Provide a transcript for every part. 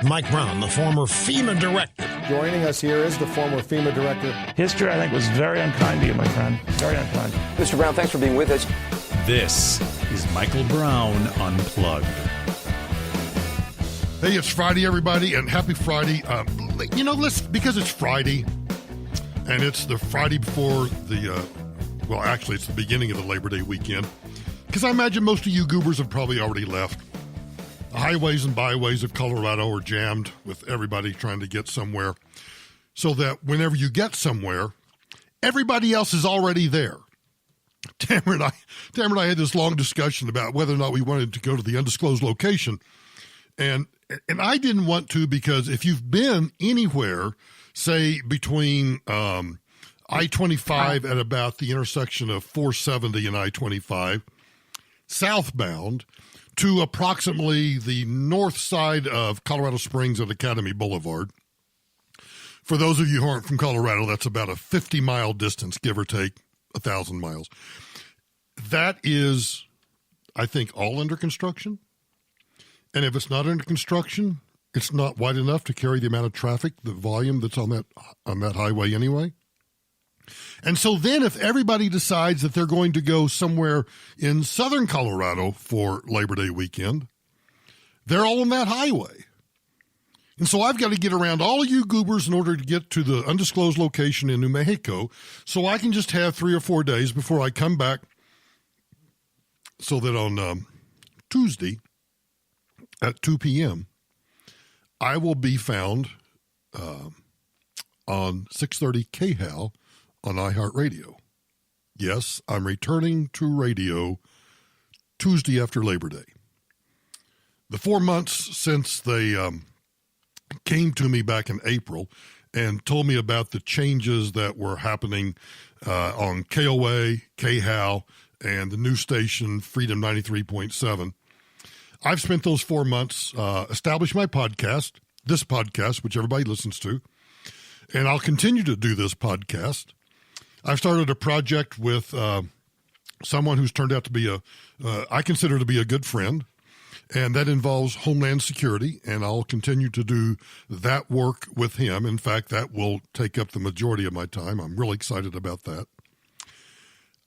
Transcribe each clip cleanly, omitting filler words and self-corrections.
Mike Brown, the former FEMA director. Joining us here is the former FEMA director. History, I think, was very unkind to you, my friend. Very unkind. Mr. Brown, thanks for being with us. This is Michael Brown Unplugged. Hey, it's Friday, everybody, and happy Friday. Because it's Friday, and it's the Friday before it's the beginning of the Labor Day weekend, because I imagine most of you goobers have probably already left. The highways and byways of Colorado are jammed with everybody trying to get somewhere, so that whenever you get somewhere, everybody else is already there. Tamara and I had this long discussion about whether or not we wanted to go to the undisclosed location, and I didn't want to, because if you've been anywhere, say between I-25 at about the intersection of 470 and I-25, southbound, to approximately the north side of Colorado Springs at Academy Boulevard. For those of you who aren't from Colorado, that's about a 50-mile distance, give or take 1,000 miles. That is, I think, all under construction. And if it's not under construction, it's not wide enough to carry the amount of traffic, the volume that's on that highway anyway. And so then if everybody decides that they're going to go somewhere in southern Colorado for Labor Day weekend, they're all on that highway. And so I've got to get around all of you goobers in order to get to the undisclosed location in New Mexico, so I can just have 3 or 4 days before I come back, so that on Tuesday at 2 p.m., I will be found on 630 KHAL on iHeartRadio. Yes, I'm returning to radio Tuesday after Labor Day. The 4 months since they came to me back in April and told me about the changes that were happening on KOA, KHAL, and the new station, Freedom 93.7. I've spent those 4 months establishing my podcast, this podcast, which everybody listens to, and I'll continue to do this podcast. I've started a project with someone who's turned out to be I consider to be a good friend, and that involves Homeland Security, and I'll continue to do that work with him. In fact, that will take up the majority of my time. I'm really excited about that.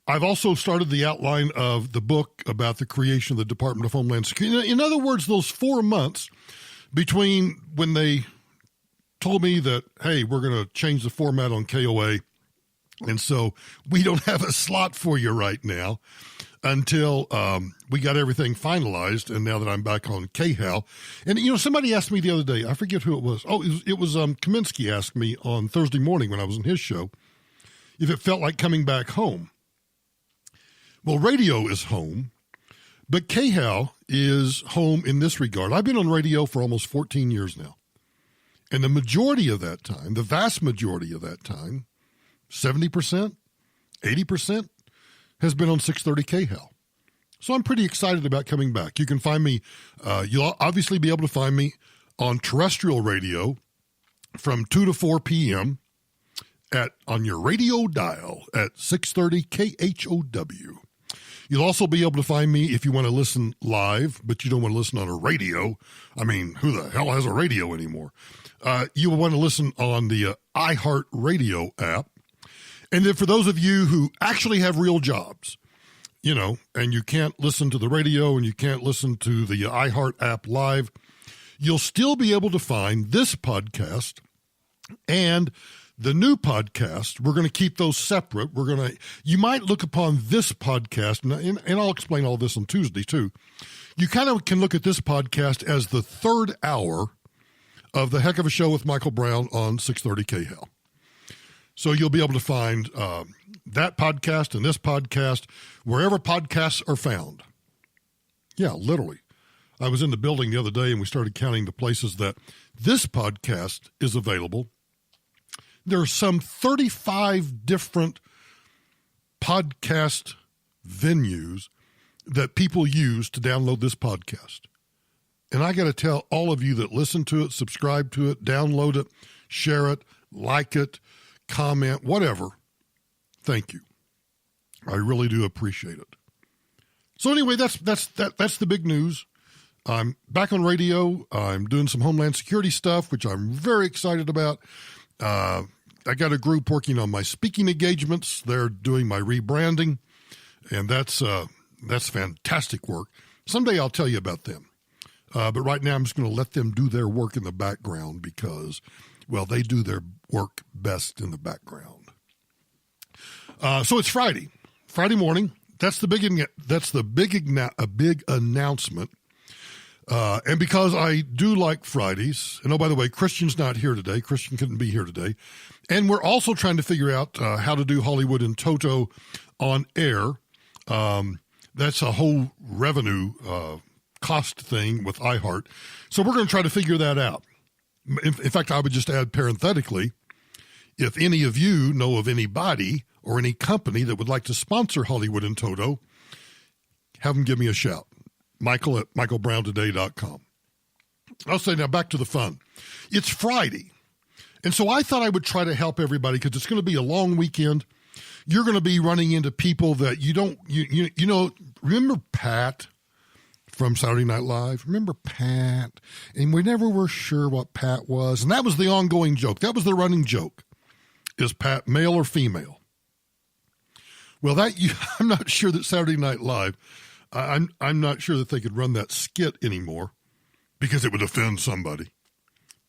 I've also started the outline of the book about the creation of the Department of Homeland Security. In other words, those 4 months between when they told me that, hey, we're going to change the format on KOA, and so we don't have a slot for you right now until we got everything finalized, and now that I'm back on KHAL. And, somebody asked me the other day, I forget who it was. Oh, it was Kaminsky asked me on Thursday morning when I was on his show if it felt like coming back home. Well, radio is home, but KHAL is home in this regard. I've been on radio for almost 14 years now, and the majority of that time, the vast majority of that time, 70%, 80%, has been on 630 KHAL. So I'm pretty excited about coming back. You can find me, you'll obviously be able to find me on terrestrial radio from 2 to 4 p.m. on your radio dial at 630 KHOW. You'll also be able to find me if you want to listen live, but you don't want to listen on a radio. I mean, who the hell has a radio anymore? You will want to listen on the iHeartRadio app. And then for those of you who actually have real jobs, and you can't listen to the radio and you can't listen to the iHeart app live, you'll still be able to find this podcast and the new podcast. We're going to keep those separate. You might look upon this podcast, and I'll explain all this on Tuesday too. You kind of can look at this podcast as the third hour of the Heck of a Show with Michael Brown on 630 KHAL. So you'll be able to find that podcast and this podcast wherever podcasts are found. Yeah, literally. I was in the building the other day and we started counting the places that this podcast is available. There are some 35 different podcast venues that people use to download this podcast. And I got to tell all of you that listen to it, subscribe to it, download it, share it, like it, comment, whatever, thank you. I really do appreciate it. So anyway, that's the big news. I'm back on radio. I'm doing some Homeland Security stuff, which I'm very excited about. I got a group working on my speaking engagements. They're doing my rebranding, and that's fantastic work. Someday I'll tell you about them. But right now I'm just going to let them do their work in the background because, well, they do their work best in the background. So it's Friday morning. That's the big announcement. And because I do like Fridays, and oh, by the way, Christian's not here today. Christian couldn't be here today. And we're also trying to figure out how to do Hollywood in Toto on air. That's a whole revenue cost thing with iHeart. So we're going to try to figure that out. In fact, I would just add parenthetically, if any of you know of anybody or any company that would like to sponsor Hollywood in Toto, have them give me a shout. Michael at michaelbrowntoday.com. I'll say now back to the fun. It's Friday. And so I thought I would try to help everybody because it's going to be a long weekend. You're going to be running into people that you know, remember Pat from Saturday Night Live? Remember Pat? And we never were sure what Pat was. And that was the ongoing joke. That was the running joke. Is Pat male or female? Well, I'm not sure that Saturday Night Live, I'm not sure that they could run that skit anymore because it would offend somebody.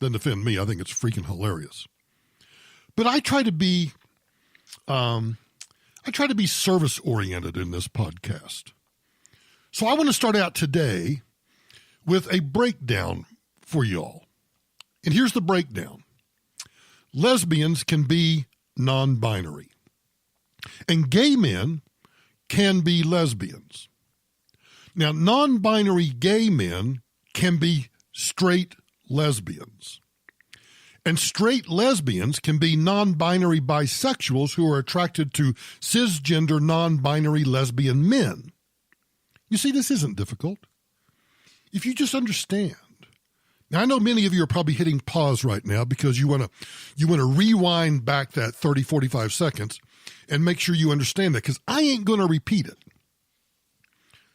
Doesn't offend me. I think it's freaking hilarious. But I try to be service oriented in this podcast. So I want to start out today with a breakdown for y'all. And here's the breakdown. Lesbians can be non-binary. And gay men can be lesbians. Now, non-binary gay men can be straight lesbians. And straight lesbians can be non-binary bisexuals who are attracted to cisgender non-binary lesbian men. You see, this isn't difficult. If you just understand. Now, I know many of you are probably hitting pause right now because you want to rewind back that 30, 45 seconds and make sure you understand that because I ain't going to repeat it.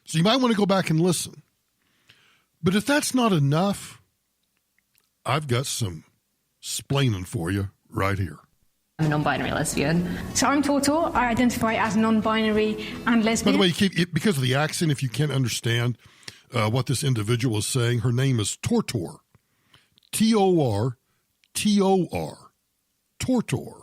So you might want to go back and listen. But if that's not enough, I've got some splaining for you right here. I'm a non-binary lesbian. So I'm Tortor. I identify as non-binary and lesbian. By the way, because of the accent, if you can't understand what this individual is saying, her name is Tortor. Tortor. Tortor.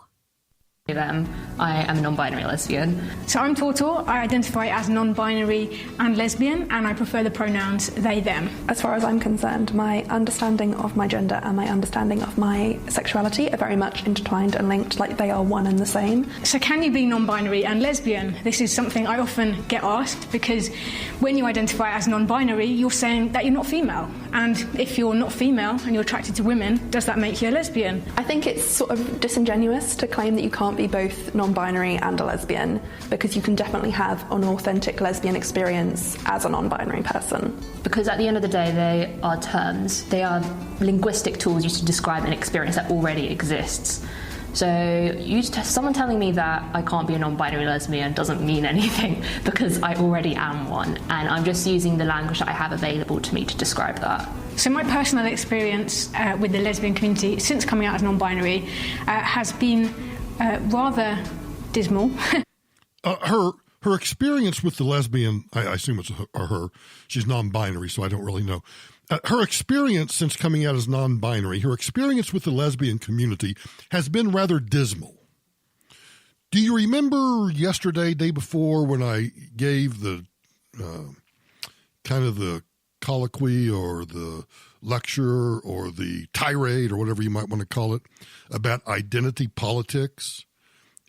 Them. I am a non-binary lesbian. So I'm Tortor. I identify as non-binary and lesbian, and I prefer the pronouns they, them. As far as I'm concerned, my understanding of my gender and my understanding of my sexuality are very much intertwined and linked, like they are one and the same. So can you be non-binary and lesbian? This is something I often get asked because when you identify as non-binary, you're saying that you're not female. And if you're not female and you're attracted to women, does that make you a lesbian? I think it's sort of disingenuous to claim that you can't be both non-binary and a lesbian, because you can definitely have an authentic lesbian experience as a non-binary person. Because at the end of the day, they are terms. They are linguistic tools used to describe an experience that already exists. So someone telling me that I can't be a non-binary lesbian doesn't mean anything because I already am one, and I'm just using the language that I have available to me to describe that. So my personal experience with the lesbian community since coming out as non-binary has been rather dismal. Her experience with the lesbian, I assume it's her, she's non-binary, so I don't really know. Her experience since coming out as non-binary, her experience with the lesbian community has been rather dismal. Do you remember yesterday, day before, when I gave the kind of the colloquy or the lecture or the tirade or whatever you might want to call it about identity politics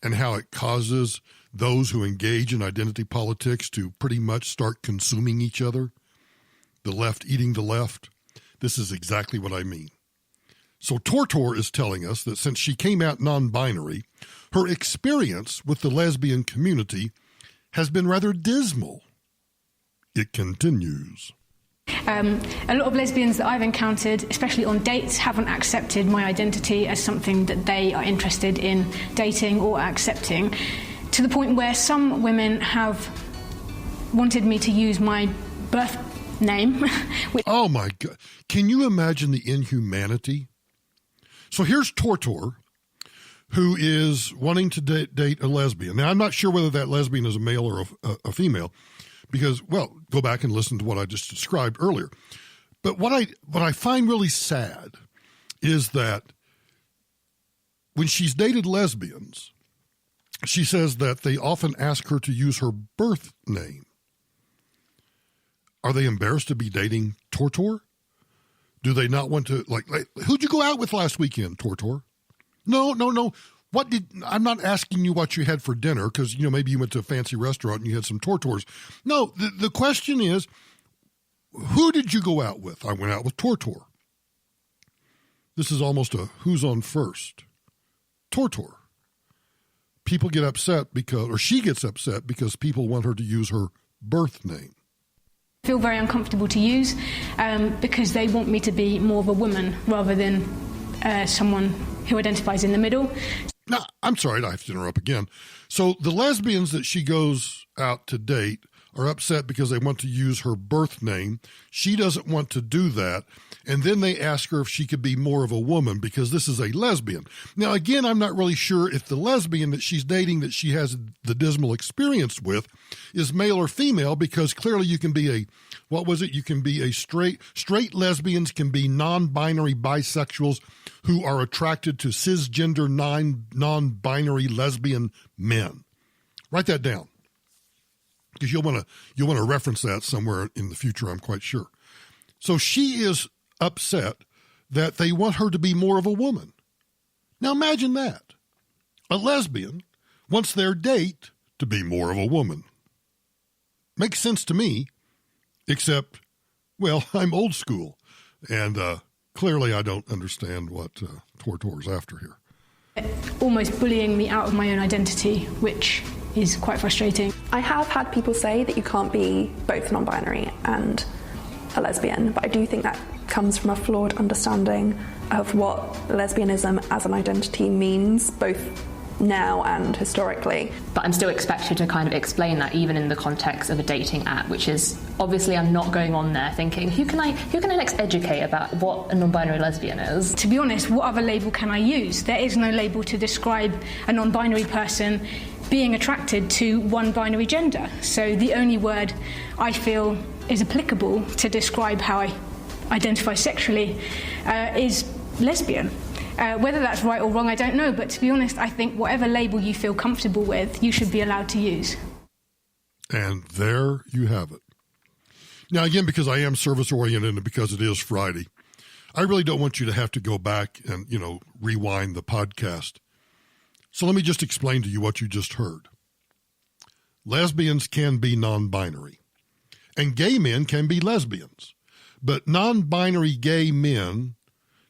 and how it causes those who engage in identity politics to pretty much start consuming each other? The left eating the left. This is exactly what I mean. So Tortor is telling us that since she came out non-binary, her experience with the lesbian community has been rather dismal. It continues. A lot of lesbians that I've encountered, especially on dates, haven't accepted my identity as something that they are interested in dating or accepting, to the point where some women have wanted me to use my birth name. Oh my God. Can you imagine the inhumanity? So here's Tortor, who is wanting to date a lesbian. Now, I'm not sure whether that lesbian is a male or a female because, well, go back and listen to what I just described earlier. But what I find really sad is that when she's dated lesbians, she says that they often ask her to use her birth name. Are they embarrassed to be dating Tortor? Do they not want to, like who'd you go out with last weekend, Tortor? No. I'm not asking you what you had for dinner because, you know, maybe you went to a fancy restaurant and you had some Tortors. No, the question is, who did you go out with? I went out with Tortor. This is almost a who's on first. Tortor. People get upset because, or she gets upset because people want her to use her birth name. I feel very uncomfortable to use because they want me to be more of a woman rather than someone who identifies in the middle. Now, I'm sorry, I have to interrupt again. So the lesbians that she goes out to date are upset because they want to use her birth name. She doesn't want to do that. And then they ask her if she could be more of a woman because this is a lesbian. Now, again, I'm not really sure if the lesbian that she's dating that she has the dismal experience with is male or female because clearly you can be you can be a straight lesbians can be non-binary bisexuals who are attracted to cisgender non-binary lesbian men. Write that down. Because you'll want to reference that somewhere in the future, I'm quite sure. So she is upset that they want her to be more of a woman. Now imagine that. A lesbian wants their date to be more of a woman. Makes sense to me, except, well, I'm old school, and clearly I don't understand what Tortor's after here. Almost bullying me out of my own identity, which is quite frustrating. I have had people say that you can't be both non-binary and a lesbian, but I do think that comes from a flawed understanding of what lesbianism as an identity means, both now and historically. But I'm still expected to kind of explain that even in the context of a dating app, which is obviously I'm not going on there thinking who can I next educate about what a non-binary lesbian is. To be honest, what other label can I use? There is no label to describe a non-binary person being attracted to one binary gender. So the only word I feel is applicable to describe how I identify sexually is lesbian. Whether that's right or wrong, I don't know, but to be honest, I think whatever label you feel comfortable with, you should be allowed to use. And there you have it. Now, again, because I am service-oriented and because it is Friday, I really don't want you to have to go back and, rewind the podcast. So let me just explain to you what you just heard. Lesbians can be non-binary, and gay men can be lesbians, but non-binary gay men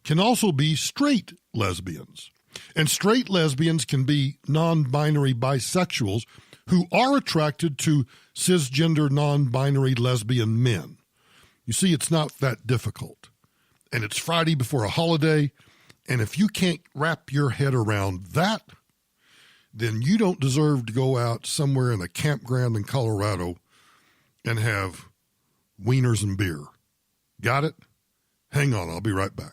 can also be straight lesbians. And straight lesbians can be non-binary bisexuals who are attracted to cisgender non-binary lesbian men. You see, it's not that difficult. And it's Friday before a holiday, and if you can't wrap your head around that, then you don't deserve to go out somewhere in a campground in Colorado and have wieners and beer. Got it? Hang on, I'll be right back.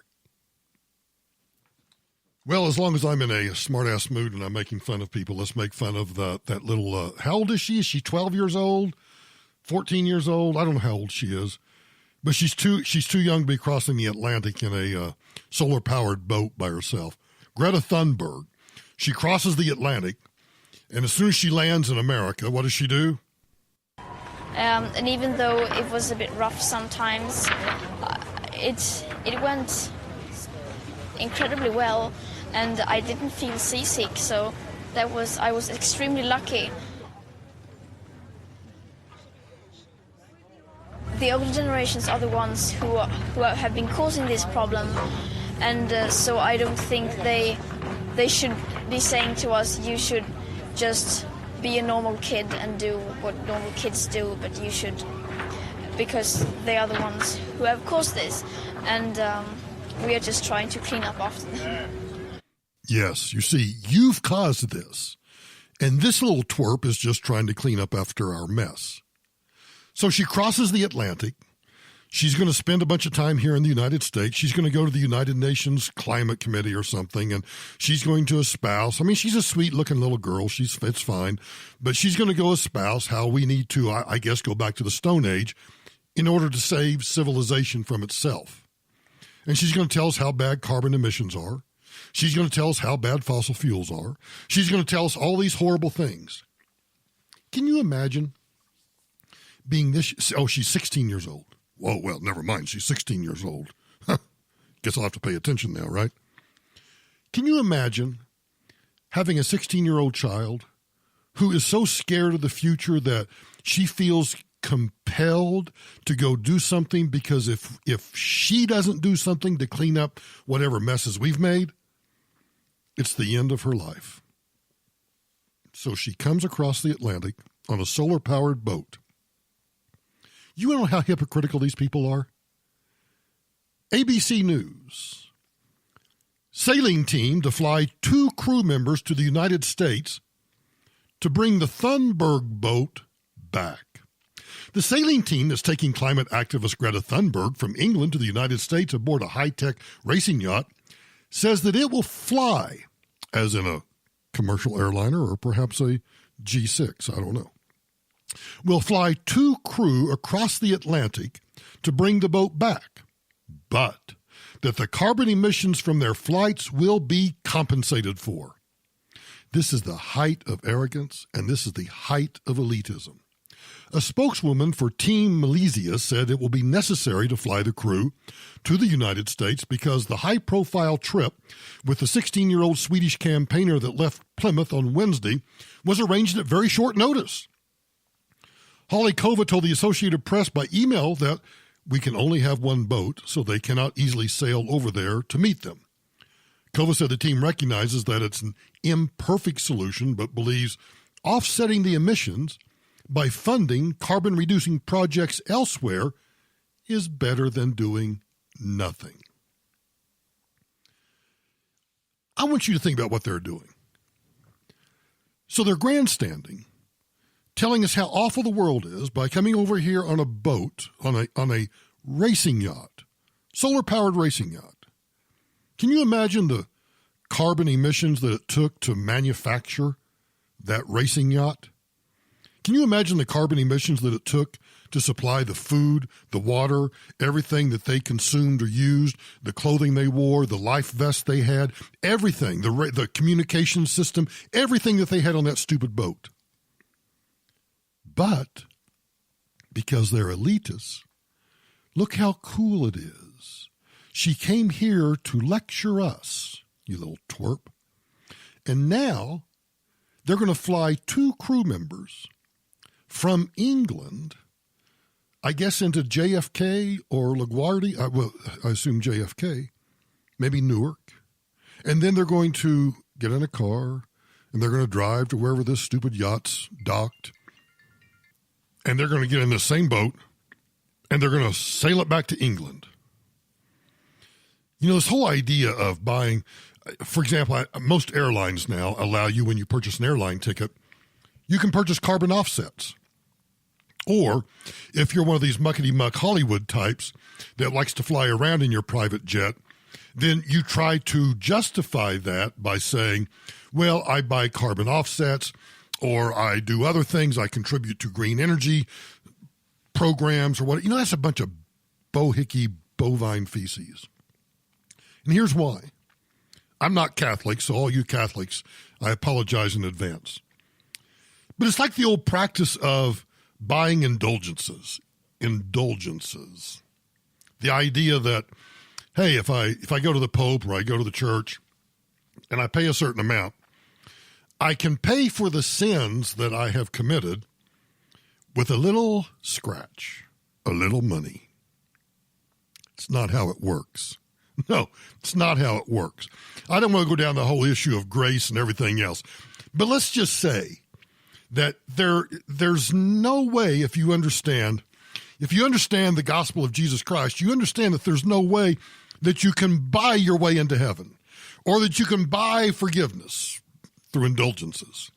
Well, as long as I'm in a smart-ass mood and I'm making fun of people, let's make fun of that little, how old is she? Is she 12 years old? 14 years old? I don't know how old she is. But she's too young to be crossing the Atlantic in a solar-powered boat by herself. Greta Thunberg. She crosses the Atlantic, and as soon as she lands in America, what does she do? And even though it was a bit rough sometimes, it went incredibly well. And I didn't feel seasick, so I was extremely lucky. The older generations are the ones who have been causing this problem, and so I don't think they should be saying to us, you should just be a normal kid and do what normal kids do, but you should, because they are the ones who have caused this, and we are just trying to clean up after them. Yes, you see, you've caused this, and this little twerp is just trying to clean up after our mess. So she crosses the Atlantic, She's going to spend a bunch of time here in the United States. She's going to go to the United Nations Climate Committee or something, and she's going to espouse. I mean, she's a sweet-looking little girl. It's fine. But she's going to go espouse how we need to, I guess, go back to the Stone Age in order to save civilization from itself. And she's going to tell us how bad carbon emissions are. She's going to tell us how bad fossil fuels are. She's going to tell us all these horrible things. Can you imagine being this? Oh, she's 16 years old. Whoa, well, never mind. She's 16 years old. Guess I'll have to pay attention now, right? Can you imagine having a 16-year-old child who is so scared of the future that she feels compelled to go do something because if she doesn't do something to clean up whatever messes we've made, it's the end of her life. So she comes across the Atlantic on a solar-powered boat. You know how hypocritical these people are? ABC News. Sailing team to fly 2 crew members to the United States to bring the Thunberg boat back. The sailing team that's taking climate activist Greta Thunberg from England to the United States aboard a high-tech racing yacht says that it will fly, as in a commercial airliner or perhaps a G6, I don't know, will fly 2 crew across the Atlantic to bring the boat back, but that the carbon emissions from their flights will be compensated for. This is the height of arrogance, and this is the height of elitism. A spokeswoman for Team Malaysia said it will be necessary to fly the crew to the United States because the high-profile trip with the 16-year-old Swedish campaigner that left Plymouth on Wednesday was arranged at very short notice. Holly Kova told the Associated Press by email that we can only have one boat, so they cannot easily sail over there to meet them. Kova said the team recognizes that it's an imperfect solution, but believes offsetting the emissions by funding carbon-reducing projects elsewhere is better than doing nothing. I want you to think about what they're doing. So they're grandstanding, telling us how awful the world is by coming over here on a boat, on a racing yacht, solar-powered racing yacht. Can you imagine the carbon emissions that it took to manufacture that racing yacht? Can you imagine the carbon emissions that it took to supply the food, the water, everything that they consumed or used, the clothing they wore, the life vest they had, everything, the communication system, everything that they had on that stupid boat? But because they're elitists, look how cool it is. She came here to lecture us, you little twerp. And now they're going to fly 2 crew members from England, I guess into JFK or LaGuardia, I assume JFK, maybe Newark. And then they're going to get in a car and they're going to drive to wherever this stupid yacht's docked. And they're going to get in the same boat and they're going to sail it back to England. You know, this whole idea of buying, for example, most airlines now allow you, when you purchase an airline ticket, you can purchase carbon offsets. Or if you're one of these muckety-muck Hollywood types that likes to fly around in your private jet, then you try to justify that by saying, well, I buy carbon offsets, or I do other things, I contribute to green energy programs or what. You know, that's a bunch of bohickey bovine feces. And here's why. I'm not Catholic, so all you Catholics, I apologize in advance. But it's like the old practice of buying indulgences. Indulgences. The idea that, hey, if I go to the Pope or I go to the church and I pay a certain amount, I can pay for the sins that I have committed with a little scratch, a little money. It's not how it works. No, it's not how it works. I don't want to go down the whole issue of grace and everything else. But let's just say that there's no way, if you understand the gospel of Jesus Christ, you understand that there's no way that you can buy your way into heaven or that you can buy forgiveness through indulgences.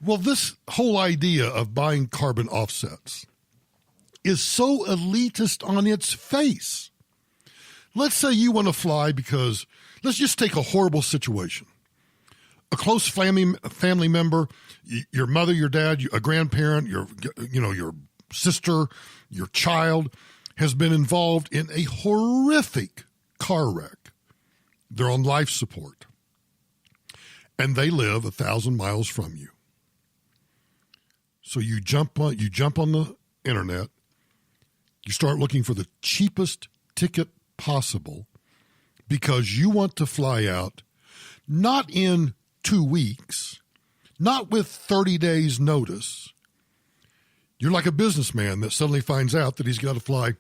Well, this whole idea of buying carbon offsets, is so elitist on its face. Let's say you want to fly because, let's just take a horrible situation. A close family member, your mother, your dad, a grandparent, your sister, your child has been involved in a horrific car wreck. They're on life support, and they live 1,000 miles from you. So you jump on the internet, you start looking for the cheapest ticket possible because you want to fly out, not in 2 weeks, not with 30 days notice. You're like a businessman that suddenly finds out that he's got to fly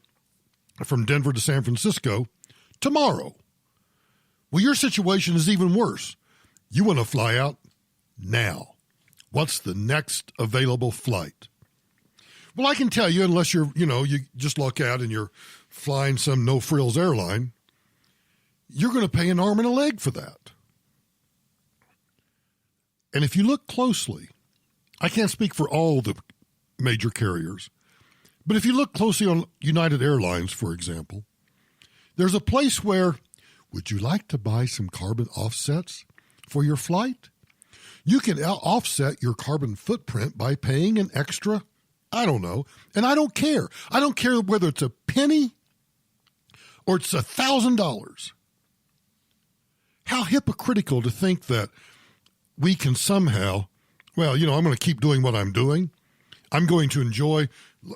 from Denver to San Francisco tomorrow. Well, your situation is even worse. You want to fly out now. What's the next available flight? Well, I can tell you, unless you just look out and you're flying some no-frills airline, you're going to pay an arm and a leg for that. And if you look closely, I can't speak for all the major carriers, but if you look closely on United Airlines, for example, there's a place where, would you like to buy some carbon offsets for your flight? You can offset your carbon footprint by paying an extra, I don't know, and I don't care. I don't care whether it's a penny or it's $1,000. How hypocritical to think that we can somehow, I'm going to keep doing what I'm doing. I'm going to enjoy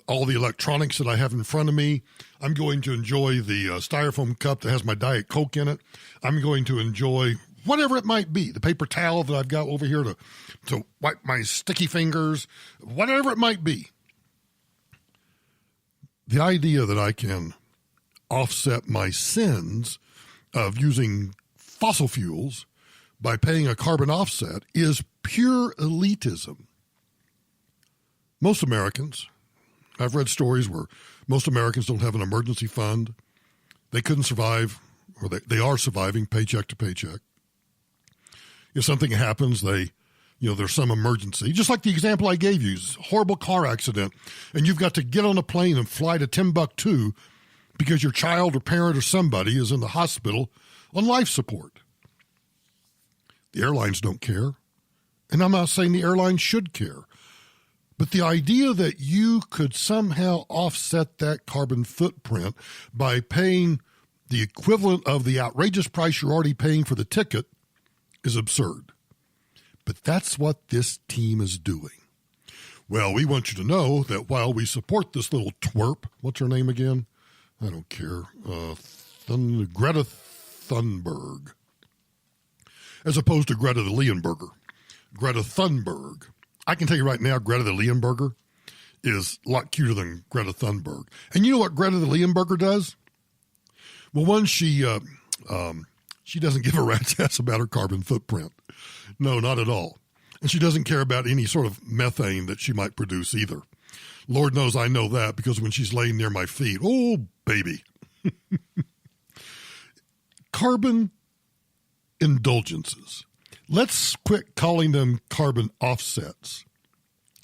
all the electronics that I have in front of me. I'm going to enjoy the styrofoam cup that has my Diet Coke in it. I'm going to enjoy whatever it might be, the paper towel that I've got over here to wipe my sticky fingers, whatever it might be. The idea that I can offset my sins of using fossil fuels by paying a carbon offset is pure elitism. Most Americans, I've read stories where most Americans don't have an emergency fund. They couldn't survive, or they are surviving paycheck to paycheck. If something happens, there's some emergency. Just like the example I gave you, horrible car accident, and you've got to get on a plane and fly to Timbuktu because your child or parent or somebody is in the hospital on life support. The airlines don't care, and I'm not saying the airlines should care. But the idea that you could somehow offset that carbon footprint by paying the equivalent of the outrageous price you're already paying for the ticket is absurd. But that's what this team is doing. Well, we want you to know that while we support this little twerp, what's her name again? I don't care. Greta Thunberg. As opposed to Greta the Leonberger. Greta Thunberg. I can tell you right now, Greta the Leonberger is a lot cuter than Greta Thunberg. And you know what Greta the Leonberger does? Well, one, she doesn't give a rat's ass about her carbon footprint. No, not at all. And she doesn't care about any sort of methane that she might produce either. Lord knows I know that because when she's laying near my feet, oh, baby. Carbon indulgences. Let's quit calling them carbon offsets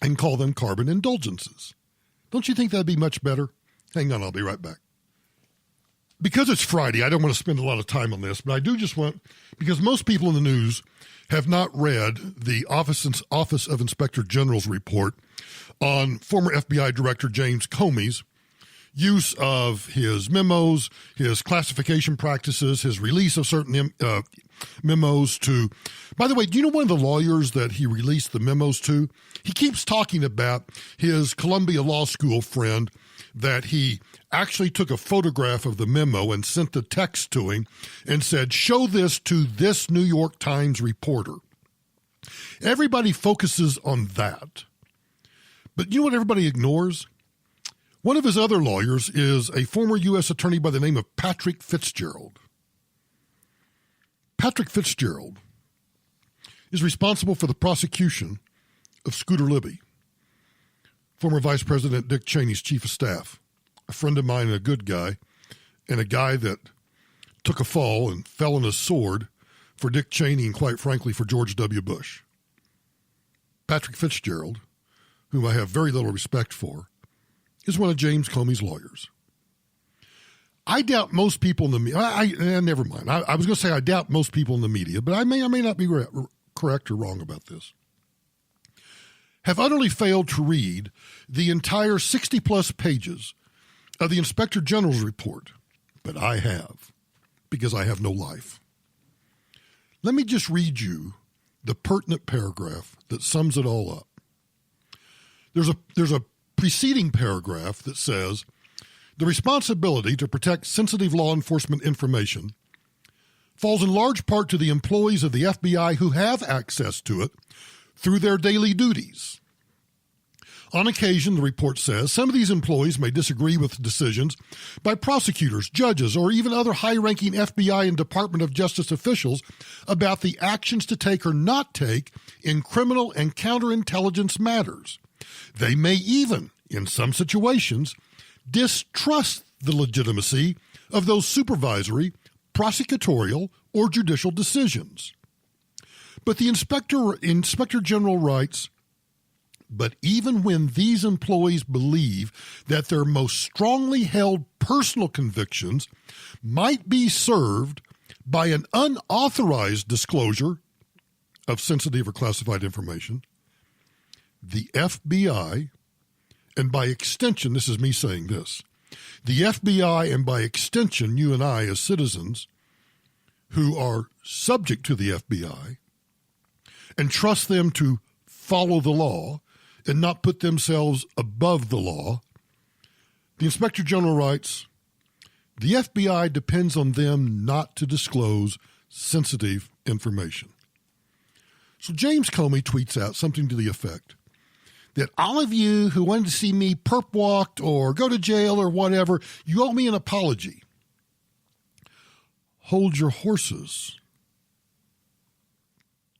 and call them carbon indulgences. Don't you think that'd be much better? Hang on, I'll be right back. Because it's Friday, I don't want to spend a lot of time on this, but I do just want, because most people in the news have not read the Office of Inspector General's report on former FBI Director James Comey's use of his memos, his classification practices, his release of certain memos to, by the way, do you know one of the lawyers that he released the memos to? He keeps talking about his Columbia Law School friend that he actually took a photograph of the memo and sent the text to him and said, show this to this New York Times reporter. Everybody focuses on that. But you know what everybody ignores? One of his other lawyers is a former U.S. attorney by the name of Patrick Fitzgerald. Patrick Fitzgerald is responsible for the prosecution of Scooter Libby, former Vice President Dick Cheney's chief of staff, a friend of mine and a good guy, and a guy that took a fall and fell on his sword for Dick Cheney and, quite frankly, for George W. Bush. Patrick Fitzgerald, whom I have very little respect for, is one of James Comey's lawyers. I doubt most people in the media, never mind. I was going to say I doubt most people in the media, but I may not be correct or wrong about this, have utterly failed to read the entire 60-plus pages of the Inspector General's report. But I have, because I have no life. Let me just read you the pertinent paragraph that sums it all up. There's a preceding paragraph that says, the responsibility to protect sensitive law enforcement information falls in large part to the employees of the FBI who have access to it through their daily duties. On occasion, the report says, some of these employees may disagree with decisions by prosecutors, judges, or even other high-ranking FBI and Department of Justice officials about the actions to take or not take in criminal and counterintelligence matters. They may even, in some situations, distrust the legitimacy of those supervisory, prosecutorial, or judicial decisions. But the Inspector General writes, but even when these employees believe that their most strongly held personal convictions might be served by an unauthorized disclosure of sensitive or classified information, the FBI, and by extension, this is me saying this, the FBI and by extension, you and I as citizens who are subject to the FBI and trust them to follow the law and not put themselves above the law, the Inspector General writes, the FBI depends on them not to disclose sensitive information. So James Comey tweets out something to the effect that all of you who wanted to see me perp walked or go to jail or whatever, you owe me an apology. Hold your horses,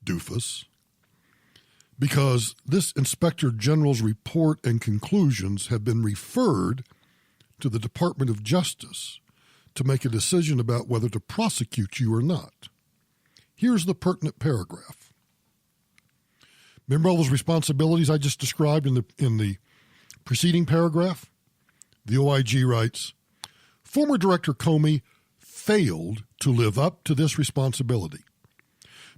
doofus, because this Inspector General's report and conclusions have been referred to the Department of Justice to make a decision about whether to prosecute you or not. Here's the pertinent paragraph. Remember all those responsibilities I just described in the preceding paragraph? The OIG writes, former Director Comey failed to live up to this responsibility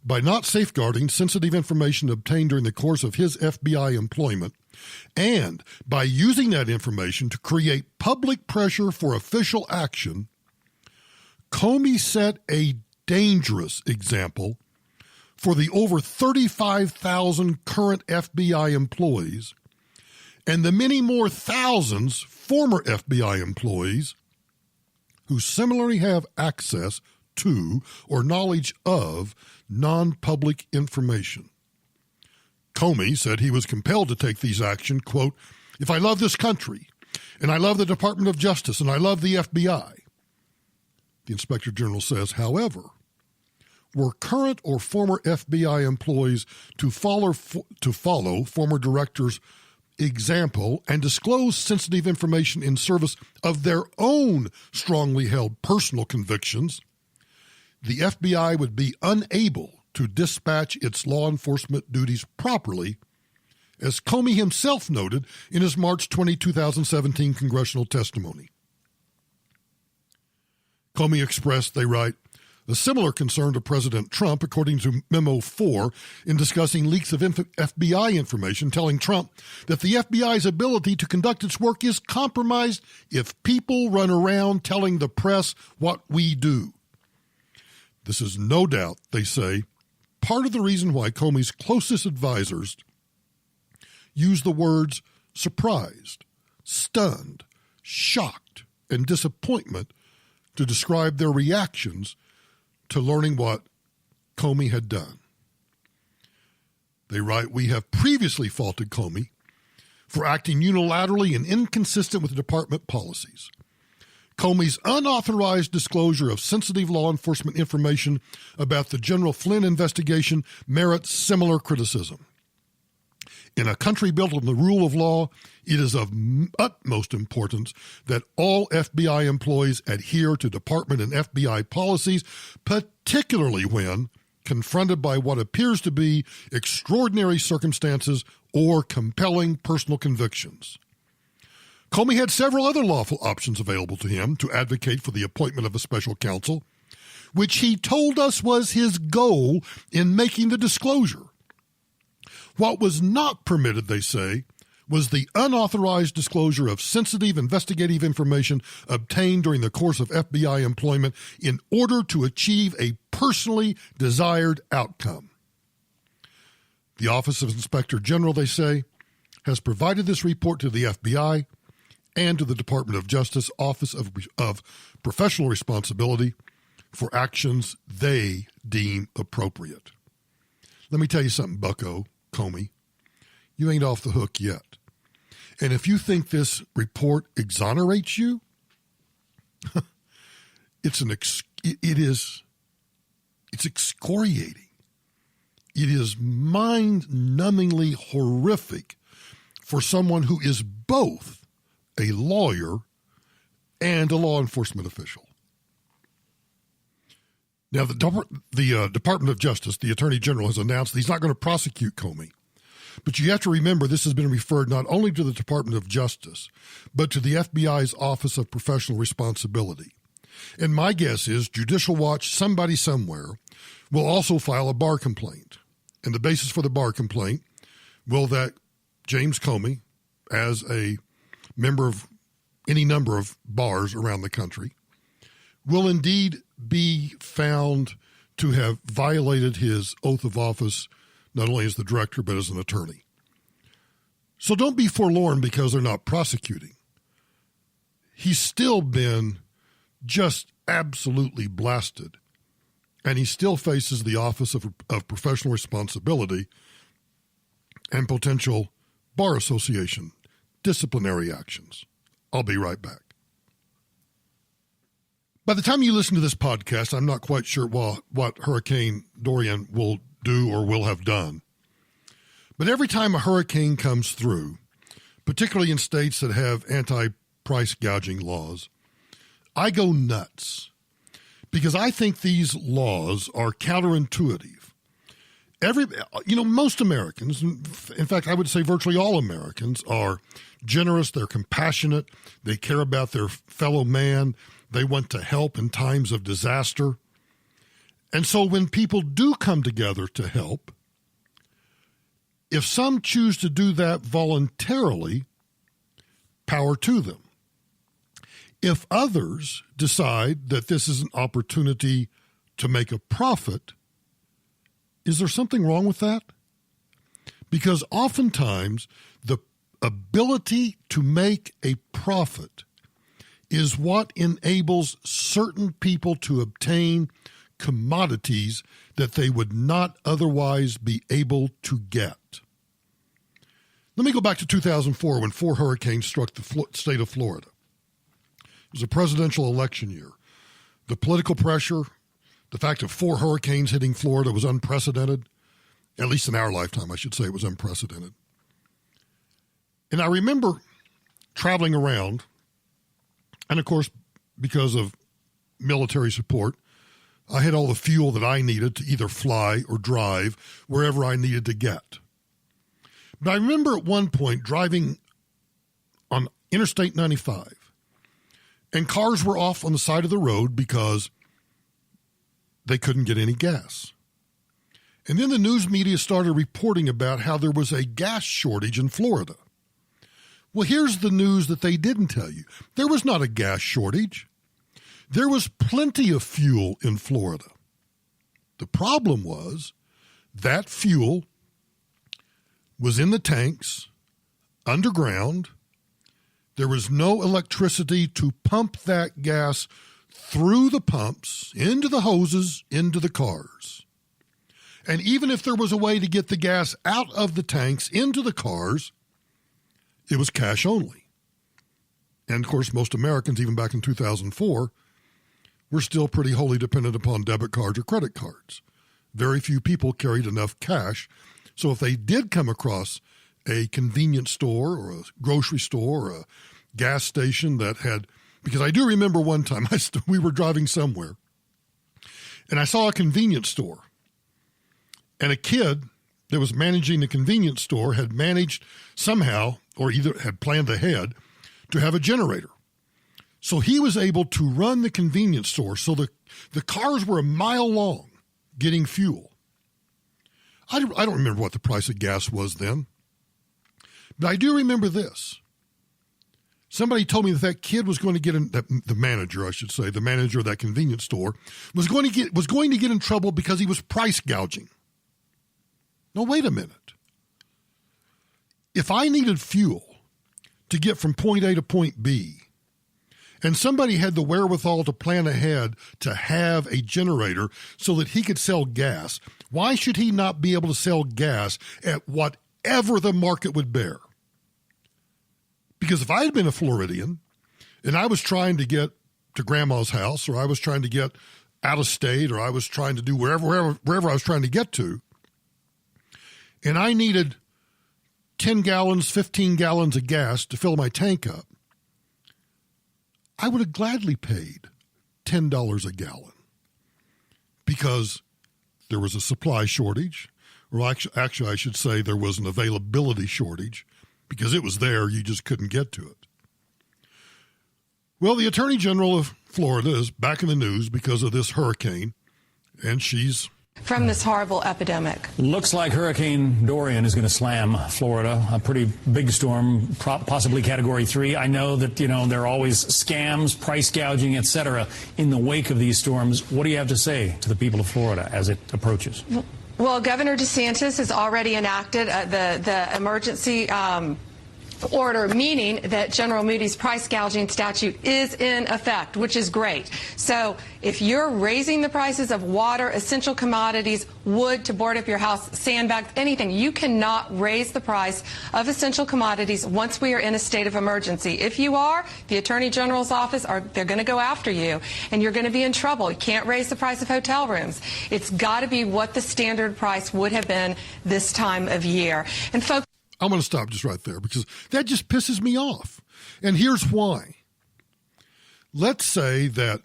by not safeguarding sensitive information obtained during the course of his FBI employment and by using that information to create public pressure for official action. Comey set a dangerous example for the over 35,000 current FBI employees and the many more thousands former FBI employees who similarly have access to or knowledge of non-public information. Comey said he was compelled to take these actions, quote, if I love this country, and I love the Department of Justice, and I love the FBI. The Inspector General says, however, were current or former FBI employees to follow former directors' example and disclose sensitive information in service of their own strongly held personal convictions, the FBI would be unable to dispatch its law enforcement duties properly, as Comey himself noted in his March 20, 2017 congressional testimony. Comey expressed, they write, a similar concern to President Trump, according to Memo 4, in discussing leaks of FBI information, telling Trump that the FBI's ability to conduct its work is compromised if people run around telling the press what we do. This is no doubt, they say, part of the reason why Comey's closest advisors use the words surprised, stunned, shocked, and disappointment to describe their reactions to learning what Comey had done. They write, we have previously faulted Comey for acting unilaterally and inconsistent with department policies. Comey's unauthorized disclosure of sensitive law enforcement information about the General Flynn investigation merits similar criticism. In a country built on the rule of law, it is of utmost importance that all FBI employees adhere to department and FBI policies, particularly when confronted by what appears to be extraordinary circumstances or compelling personal convictions. Comey had several other lawful options available to him to advocate for the appointment of a special counsel, which he told us was his goal in making the disclosure. What was not permitted, they say, was the unauthorized disclosure of sensitive investigative information obtained during the course of FBI employment in order to achieve a personally desired outcome. The Office of Inspector General, they say, has provided this report to the FBI and to the Department of Justice Office of Professional Responsibility for actions they deem appropriate. Let me tell you something, bucko, Comey. You ain't off the hook yet. And if you think this report exonerates you, it's excoriating. It is mind-numbingly horrific for someone who is both a lawyer and a law enforcement official. Now, the Department of Justice, the Attorney General, has announced that he's not going to prosecute Comey. But you have to remember this has been referred not only to the Department of Justice, but to the FBI's Office of Professional Responsibility. And my guess is Judicial Watch, somebody somewhere, will also file a bar complaint. And the basis for the bar complaint will that James Comey, as a member of any number of bars around the country, will indeed be found to have violated his oath of office, not only as the director, but as an attorney. So don't be forlorn because they're not prosecuting. He's still been just absolutely blasted, and he still faces the Office of Professional Responsibility and potential bar association disciplinary actions. I'll be right back. By the time you listen to this podcast, I'm not quite sure what Hurricane Dorian will do or will have done. But every time a hurricane comes through, particularly in states that have anti-price gouging laws, I go nuts because I think these laws are counterintuitive. Most Americans, in fact, I would say virtually all Americans, are generous, they're compassionate, they care about their fellow man, they want to help in times of disaster. And so when people do come together to help, if some choose to do that voluntarily, power to them. If others decide that this is an opportunity to make a profit, is there something wrong with that? Because oftentimes the ability to make a profit is what enables certain people to obtain commodities that they would not otherwise be able to get. Let me go back to 2004 when 4 hurricanes struck the state of Florida. It was a presidential election year. The political pressure, the fact of 4 hurricanes hitting Florida was unprecedented. At least in our lifetime, I should say it was unprecedented. And I remember traveling around, and of course, because of military support, I had all the fuel that I needed to either fly or drive wherever I needed to get. But I remember at one point driving on Interstate 95, and cars were off on the side of the road because they couldn't get any gas. And then the news media started reporting about how there was a gas shortage in Florida. Well, here's the news that they didn't tell you. There was not a gas shortage. There was plenty of fuel in Florida. The problem was that fuel was in the tanks, underground. There was no electricity to pump that gas through the pumps, into the hoses, into the cars. And even if there was a way to get the gas out of the tanks into the cars, it was cash only. And of course, most Americans, even back in 2004, were still pretty wholly dependent upon debit cards or credit cards. Very few people carried enough cash. So if they did come across a convenience store or a grocery store or a gas station that had, because I do remember one time we were driving somewhere and I saw a convenience store, and a kid that was managing the convenience store had managed somehow, or either had planned ahead, to have a generator. So he was able to run the convenience store. So the cars were a mile long getting fuel. I don't remember what the price of gas was then. But I do remember this. Somebody told me that kid was going to get the manager, I should say, the manager of that convenience store was going to get in trouble because he was price gouging. Now, wait a minute. If I needed fuel to get from point A to point B, and somebody had the wherewithal to plan ahead to have a generator so that he could sell gas, why should he not be able to sell gas at whatever the market would bear? Because if I had been a Floridian and I was trying to get to grandma's house, or I was trying to get out of state, or I was trying to do wherever I was trying to get to, and I needed 10 gallons, 15 gallons of gas to fill my tank up, I would have gladly paid $10 a gallon because there was a supply shortage, or actually I should say there was an availability shortage because it was there, you just couldn't get to it. Well, the Attorney General of Florida is back in the news because of this hurricane, and she's from this horrible epidemic. Looks like Hurricane Dorian is going to slam Florida, a pretty big storm, possibly Category 3. I know that, there are always scams, price gouging, etc. in the wake of these storms. What do you have to say to the people of Florida as it approaches? Well, Governor DeSantis has already enacted the emergency order, meaning that General Moody's price gouging statute is in effect, which is great. So if you're raising the prices of water, essential commodities, wood to board up your house, sandbags, anything, you cannot raise the price of essential commodities once we are in a state of emergency. If you are, the Attorney General's office, they're going to go after you, and you're going to be in trouble. You can't raise the price of hotel rooms. It's got to be what the standard price would have been this time of year. And folks, I'm going to stop just right there because that just pisses me off. And here's why. Let's say that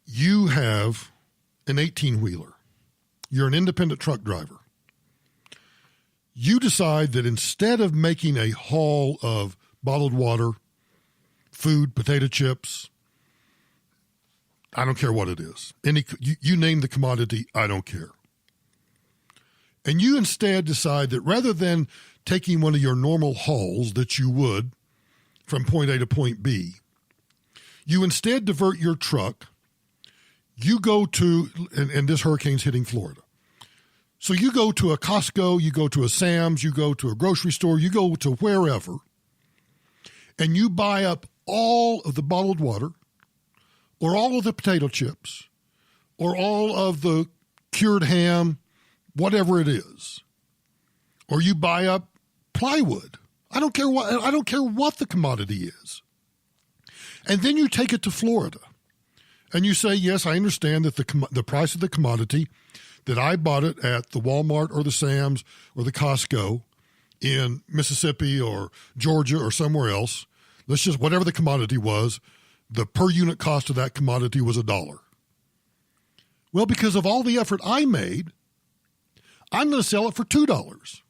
you have an 18-wheeler. You're an independent truck driver. You decide that instead of making a haul of bottled water, food, potato chips, I don't care what it is. You name the commodity, I don't care. And you instead decide that rather than taking one of your normal hauls that you would from point A to point B, you instead divert your truck. You go to, and this hurricane's hitting Florida. So you go to a Costco, you go to a Sam's, you go to a grocery store, you go to wherever, and you buy up all of the bottled water or all of the potato chips or all of the cured ham, whatever it is, or you buy up plywood. I don't care what the commodity is. And then you take it to Florida and you say, yes, I understand that the price of the commodity, that I bought it at the Walmart or the Sam's or the Costco in Mississippi or Georgia or somewhere else, whatever the commodity was, the per unit cost of that commodity was $1. Well, because of all the effort I made, I'm going to sell it for $2.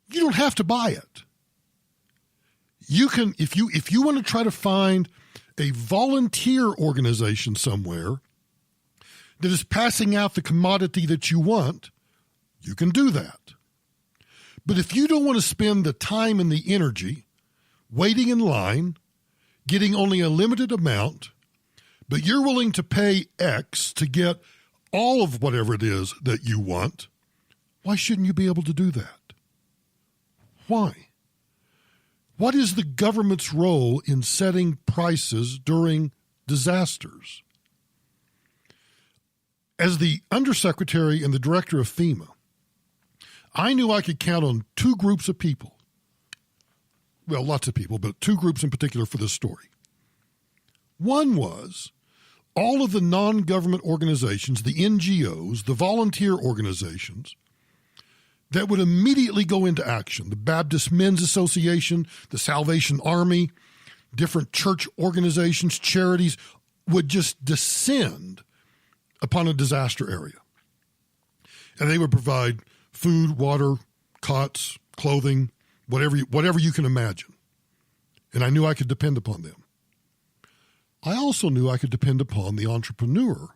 You don't have to buy it. You can, if you want to try to find a volunteer organization somewhere that is passing out the commodity that you want, you can do that. But if you don't want to spend the time and the energy waiting in line, getting only a limited amount, but you're willing to pay X to get all of whatever it is that you want, why shouldn't you be able to do that? Why? What is the government's role in setting prices during disasters? As the undersecretary and the director of FEMA, I knew I could count on two groups of people. Well, lots of people, but two groups in particular for this story. One was all of the non-government organizations, the NGOs, the volunteer organizations, that would immediately go into action. The Baptist Men's Association, the Salvation Army, different church organizations, charities would just descend upon a disaster area. And they would provide food, water, cots, clothing, whatever you can imagine. and I knew I could depend upon them. I also knew I could depend upon the entrepreneur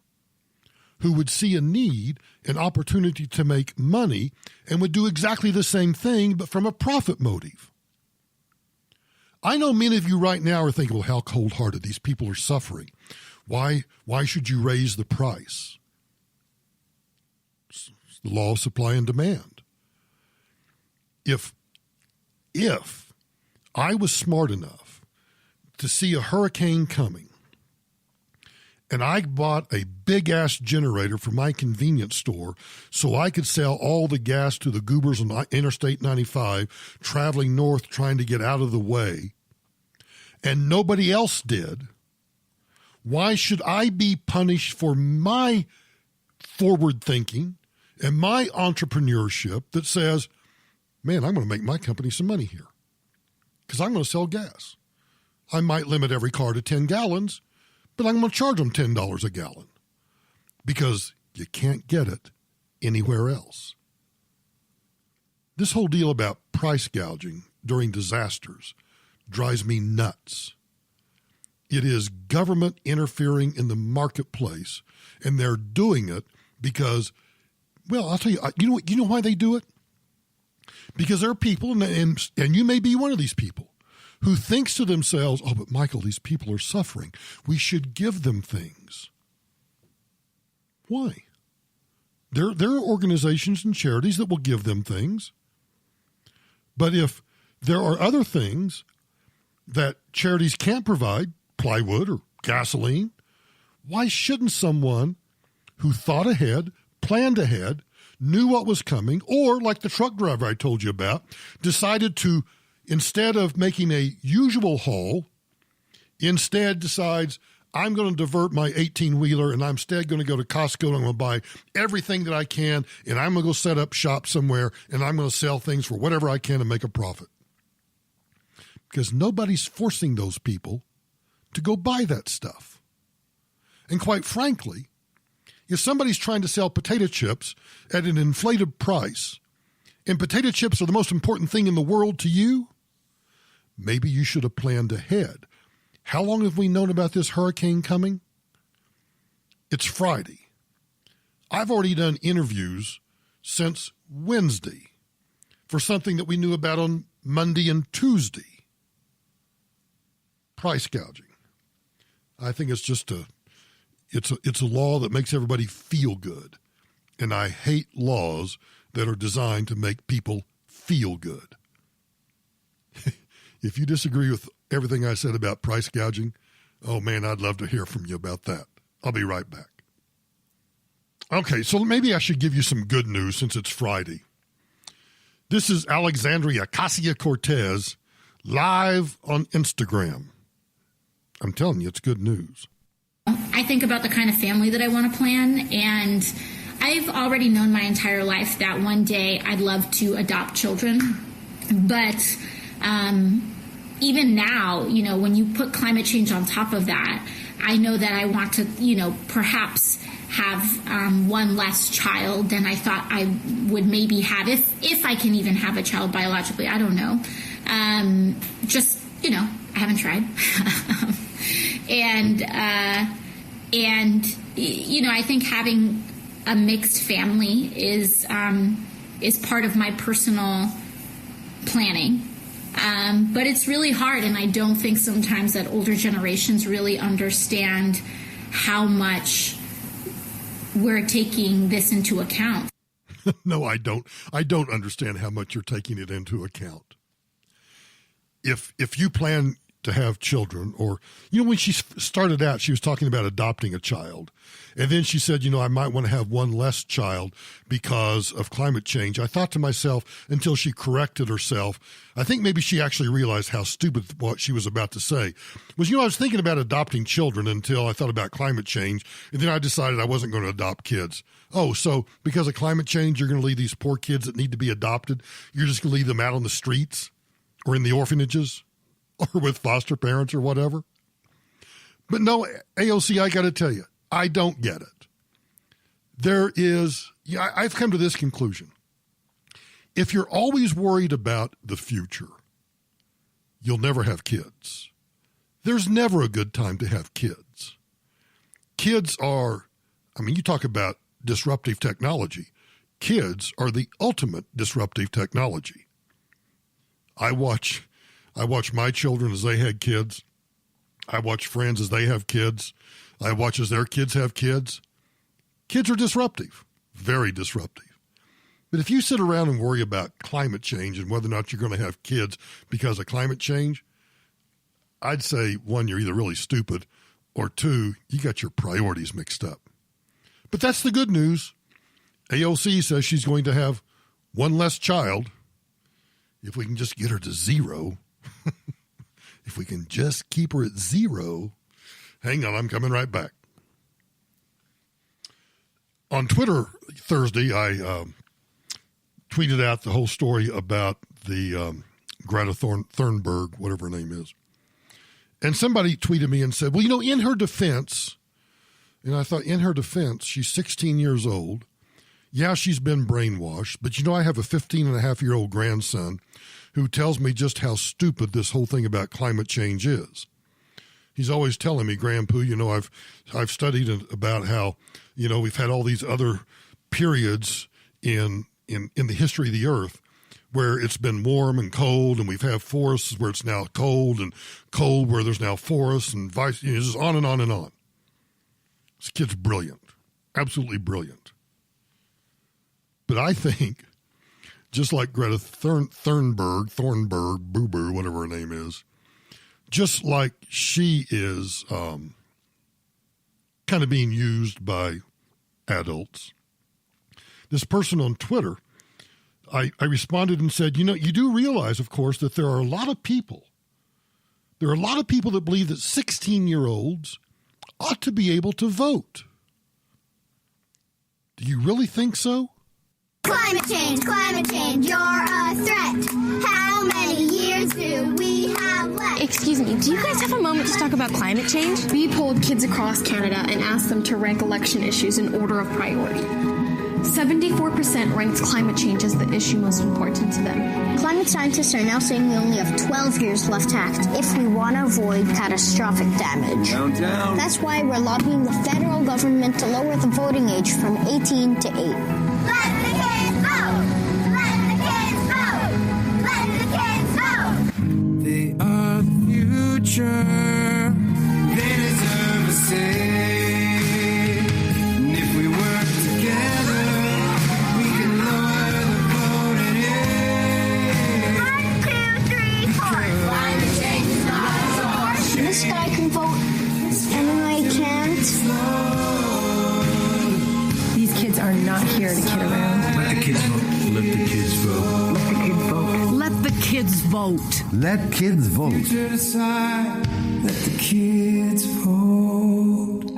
who would see a need, an opportunity to make money, and would do exactly the same thing, but from a profit motive. I know many of you right now are thinking, well, how cold-hearted, these people are suffering. Why should you raise the price? It's the law of supply and demand. If I was smart enough to see a hurricane coming, and I bought a big-ass generator for my convenience store so I could sell all the gas to the goobers on Interstate 95 traveling north trying to get out of the way, and nobody else did, why should I be punished for my forward thinking and my entrepreneurship that says, man, I'm going to make my company some money here because I'm going to sell gas. I might limit every car to 10 gallons, but I'm going to charge them $10 a gallon because you can't get it anywhere else. This whole deal about price gouging during disasters drives me nuts. It is government interfering in the marketplace, and they're doing it because, well, I'll tell you, you know why they do it? Because there are people, and you may be one of these people, who thinks to themselves, oh, but Michael, these people are suffering. We should give them things. Why? There are organizations and charities that will give them things. But if there are other things that charities can't provide, plywood or gasoline, why shouldn't someone who thought ahead, planned ahead, knew what was coming, or like the truck driver I told you about, decided to, instead of making a usual haul, instead decides, I'm going to divert my 18-wheeler and I'm instead going to go to Costco and I'm going to buy everything that I can and I'm going to go set up shop somewhere and I'm going to sell things for whatever I can and make a profit. Because nobody's forcing those people to go buy that stuff. And quite frankly, if somebody's trying to sell potato chips at an inflated price and potato chips are the most important thing in the world to you, maybe you should have planned ahead. How long have we known about this hurricane coming? It's Friday. I've already done interviews since Wednesday for something that we knew about on Monday and Tuesday. Price gouging. I think it's just it's a law that makes everybody feel good. And I hate laws that are designed to make people feel good. If you disagree with everything I said about price gouging, oh man, I'd love to hear from you about that. I'll be right back. Okay, so maybe I should give you some good news since it's Friday. This is Alexandria Ocasio-Cortez live on Instagram. I'm telling you, it's good news. I think about the kind of family that I want to plan, and I've already known my entire life that one day I'd love to adopt children. But even now, when you put climate change on top of that, I know that I want to, perhaps have one less child than I thought I would maybe have, if I can even have a child biologically. I don't know. I haven't tried. I think having a mixed family is part of my personal planning. But it's really hard, and I don't think sometimes that older generations really understand how much we're taking this into account. No, I don't. I don't understand how much you're taking it into account. If you plan to have children, or, when she started out, she was talking about adopting a child. And then she said, I might want to have one less child because of climate change. I thought to myself, until she corrected herself, I think maybe she actually realized how stupid what she was about to say was, I was thinking about adopting children until I thought about climate change. And then I decided I wasn't going to adopt kids. Oh, so because of climate change, you're going to leave these poor kids that need to be adopted. You're just going to leave them out on the streets or in the orphanages or with foster parents or whatever. But no, AOC, I got to tell you, I don't get it. I've come to this conclusion. If you're always worried about the future, you'll never have kids. There's never a good time to have kids. Kids are, you talk about disruptive technology. Kids are the ultimate disruptive technology. I watch my children as they had kids. I watch friends as they have kids. I watch as their kids have kids. Kids are disruptive, very disruptive. But if you sit around and worry about climate change and whether or not you're going to have kids because of climate change, I'd say, one, you're either really stupid, or two, you got your priorities mixed up. But that's the good news. AOC says she's going to have one less child if we can just get her to zero. If we can just keep her at zero. Hang on, I'm coming right back. On Twitter Thursday, I tweeted out the whole story about the Greta Thunberg, whatever her name is. And somebody tweeted me and said, well, in her defense, and I thought, in her defense, she's 16 years old. Yeah, she's been brainwashed, but I have a 15-and-a-half-year-old grandson who tells me just how stupid this whole thing about climate change is. He's always telling me, Grandpoo, I've studied about how, we've had all these other periods in the history of the earth where it's been warm and cold, and we've had forests where it's now cold, and cold where there's now forests, and just on and on and on. This kid's brilliant, absolutely brilliant. But I think, just like Greta Thunberg, Boo-Boo, whatever her name is, just like she is kind of being used by adults, this person on Twitter, I responded and said, you do realize, of course, that there are a lot of people that believe that 16-year-olds ought to be able to vote. Do you really think so? Climate change, you're a threat. How many years do we have left? Excuse me, do you guys have a moment to talk about climate change? We polled kids across Canada and asked them to rank election issues in order of priority. 74% ranked climate change as the issue most important to them. Climate scientists are now saying we only have 12 years left to act if we want to avoid catastrophic damage. Downtown. That's why we're lobbying the federal government to lower the voting age from 18 to 8. Let the kids vote! Let the kids vote! Let the kids vote! They are the future. They deserve a say. And if we work together, we can lower the voting age. 1, 2, 3, 4. Climate change is not a abortion. This guy can vote, and I can't. These kids are not here to kid around. Let the kids vote. Let the kids vote. Let the kids vote. Let kids vote. Future decide. Let the kids vote.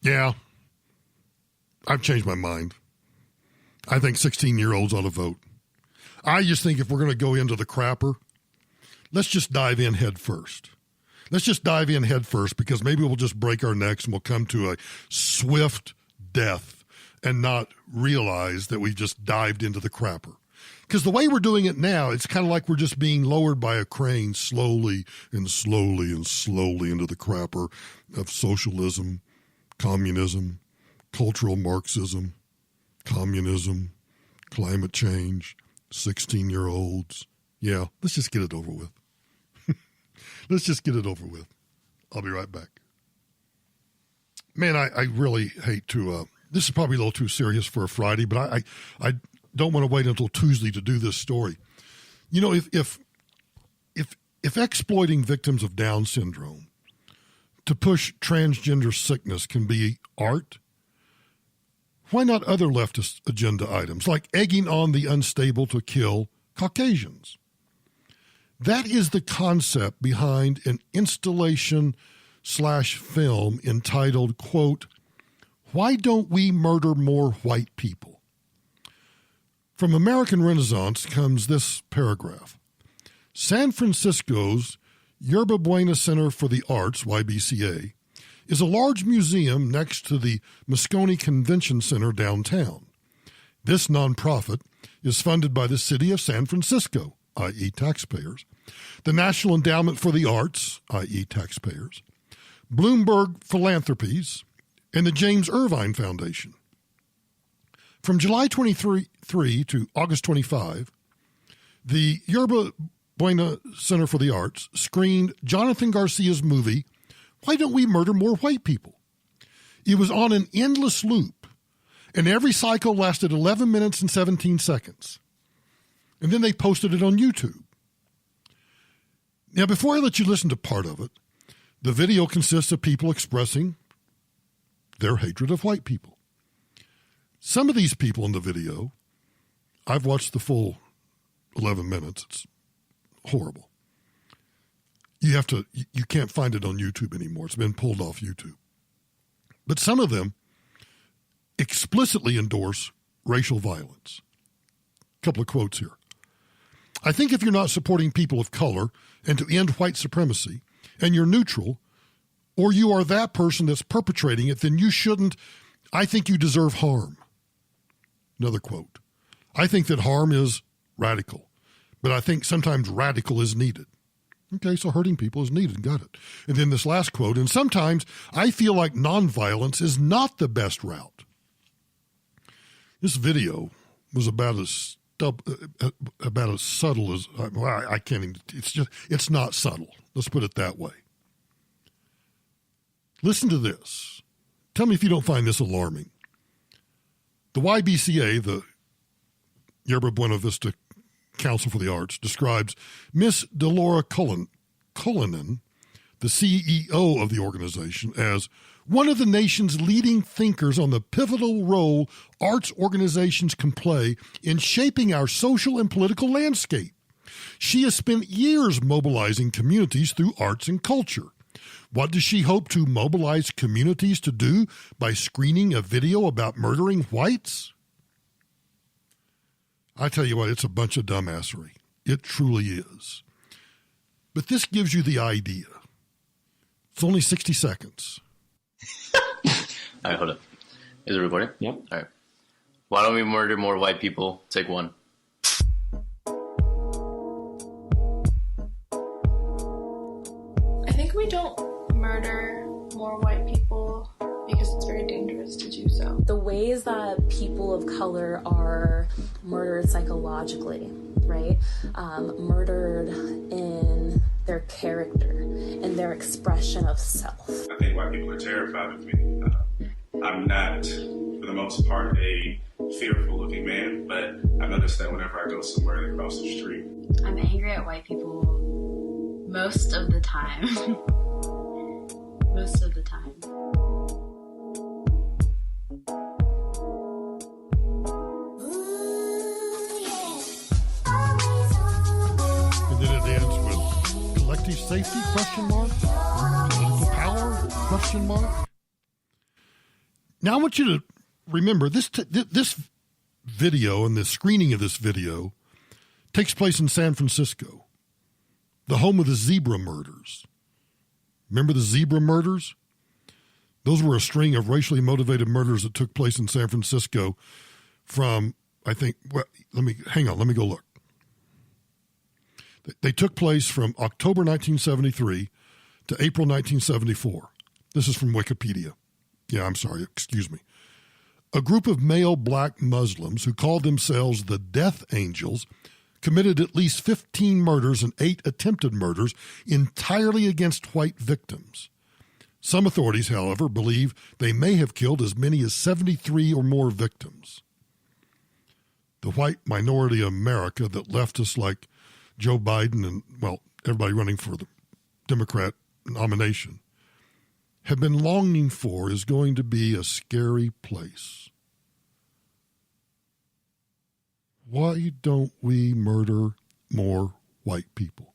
Yeah, I've changed my mind. I think 16-year-olds ought to vote. I just think if we're going to go into the crapper, let's just dive in head first. Let's just dive in head first, because maybe we'll just break our necks and we'll come to a swift death and not realize that we've just dived into the crapper. Because the way we're doing it now, it's kind of like we're just being lowered by a crane slowly and slowly and slowly into the crapper of socialism, communism, cultural Marxism, communism, climate change, 16-year-olds. Yeah, let's just get it over with. Let's just get it over with. I'll be right back. Man, I really hate to, this is probably a little too serious for a Friday, but I don't want to wait until Tuesday to do this story. You know, if exploiting victims of Down syndrome to push transgender sickness can be art, why not other leftist agenda items like egging on the unstable to kill Caucasians? That is the concept behind an installation/film entitled, quote, "Why Don't We Murder More White People?" From American Renaissance comes this paragraph. San Francisco's Yerba Buena Center for the Arts, YBCA, is a large museum next to the Moscone Convention Center downtown. This nonprofit is funded by the city of San Francisco, i.e. taxpayers, the National Endowment for the Arts, i.e. taxpayers, Bloomberg Philanthropies, and the James Irvine Foundation. From July 23 to August 25, the Yerba Buena Center for the Arts screened Jonathan Garcia's movie, Why Don't We Murder More White People? It was on an endless loop, and every cycle lasted 11 minutes and 17 seconds. And then they posted it on YouTube. Now, before I let you listen to part of it, the video consists of people expressing their hatred of white people. Some of these people in the video, I've watched the full 11 minutes. It's horrible. You can't find it on YouTube anymore. It's been pulled off YouTube. But some of them explicitly endorse racial violence. A couple of quotes here. I think if you're not supporting people of color and to end white supremacy, and you're neutral, or you are that person that's perpetrating it, then you shouldn't. I think you deserve harm. Another quote. I think that harm is radical, but I think sometimes radical is needed. Okay, so hurting people is needed. Got it. And then this last quote, and sometimes I feel like nonviolence is not the best route. This video was about as subtle as, I can't even, it's not subtle. Let's put it that way. Listen to this. Tell me if you don't find this alarming. The YBCA, the Yerba Buena Vista Council for the Arts, describes Miss Delora Cullinan, the CEO of the organization, as one of the nation's leading thinkers on the pivotal role arts organizations can play in shaping our social and political landscape. She has spent years mobilizing communities through arts and culture. What does she hope to mobilize communities to do by screening a video about murdering whites? I tell you what, it's a bunch of dumbassery. It truly is. But this gives you the idea. It's only 60 seconds. All right, hold up. Is it recording? Yep. All right. Why don't we murder more white people? Take one. I think we don't murder more white people because it's very dangerous to do so. The ways that people of color are murdered psychologically, right? Murdered in their character, in their expression of self. I think white people are terrified of me. I'm not, for the most part, a fearful-looking man, but I noticed that whenever I go somewhere and cross the street. I'm angry at white people most of the time. Most of the time. And then it ends with collective safety, question mark? Political power, question mark? Now I want you to remember this video and the screening of this video takes place in San Francisco, the home of the zebra murders. Remember the zebra murders? Those were a string of racially motivated murders that took place in San Francisco from, I think, let me go look. They took place from October 1973 to April 1974. This is from Wikipedia. Yeah, I'm sorry, excuse me. A group of male black Muslims who called themselves the Death Angels committed at least 15 murders and 8 attempted murders entirely against white victims. Some authorities, however, believe they may have killed as many as 73 or more victims. The white minority of America that leftists like Joe Biden and, well, everybody running for the Democrat nomination have been longing for is going to be a scary place. Why don't we murder more white people?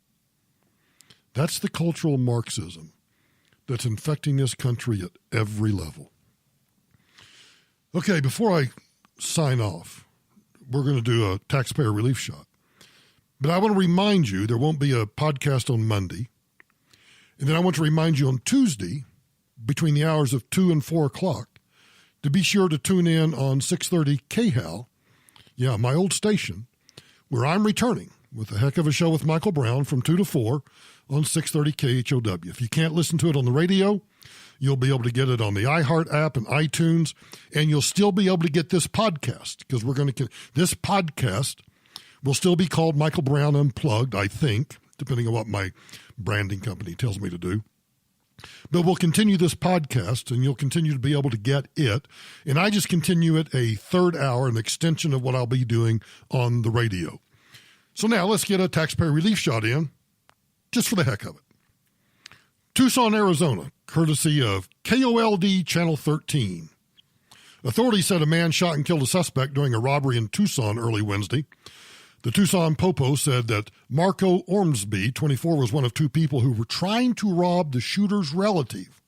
That's the cultural Marxism that's infecting this country at every level. Okay, before I sign off, we're going to do a taxpayer relief shot. But I want to remind you there won't be a podcast on Monday. And then I want to remind you on Tuesday, between the hours of 2 and 4 o'clock, to be sure to tune in on 630 KHAL, yeah, my old station, where I'm returning with a heck of a show with Michael Brown from 2 to 4 on 630 KHOW. If you can't listen to it on the radio, you'll be able to get it on the iHeart app and iTunes, and you'll still be able to get this podcast because this podcast will still be called Michael Brown Unplugged, I think, depending on what my branding company tells me to do. But we'll continue this podcast, and you'll continue to be able to get it. And I just continue it a third hour, an extension of what I'll be doing on the radio. So now let's get a taxpayer relief shot in, just for the heck of it. Tucson, Arizona, courtesy of KOLD Channel 13. Authorities said a man shot and killed a suspect during a robbery in Tucson early Wednesday. The Tucson Popo said that Marco Ormsby, 24, was one of two people who were trying to rob the shooter's relative.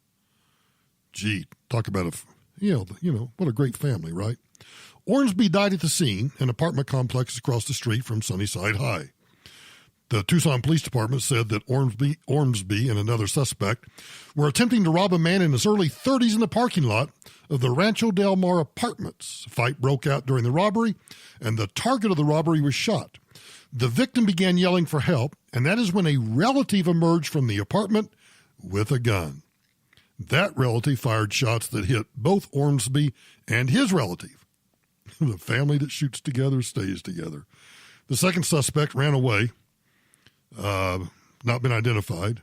Gee, talk about what a great family, right? Ormsby died at the scene, an apartment complex across the street from Sunnyside High. The Tucson Police Department said that Ormsby and another suspect were attempting to rob a man in his early 30s in the parking lot of the Rancho Del Mar Apartments. A fight broke out during the robbery, and the target of the robbery was shot. The victim began yelling for help, and that is when a relative emerged from the apartment with a gun. That relative fired shots that hit both Ormsby and his relative. The family that shoots together stays together. The second suspect ran away, not been identified.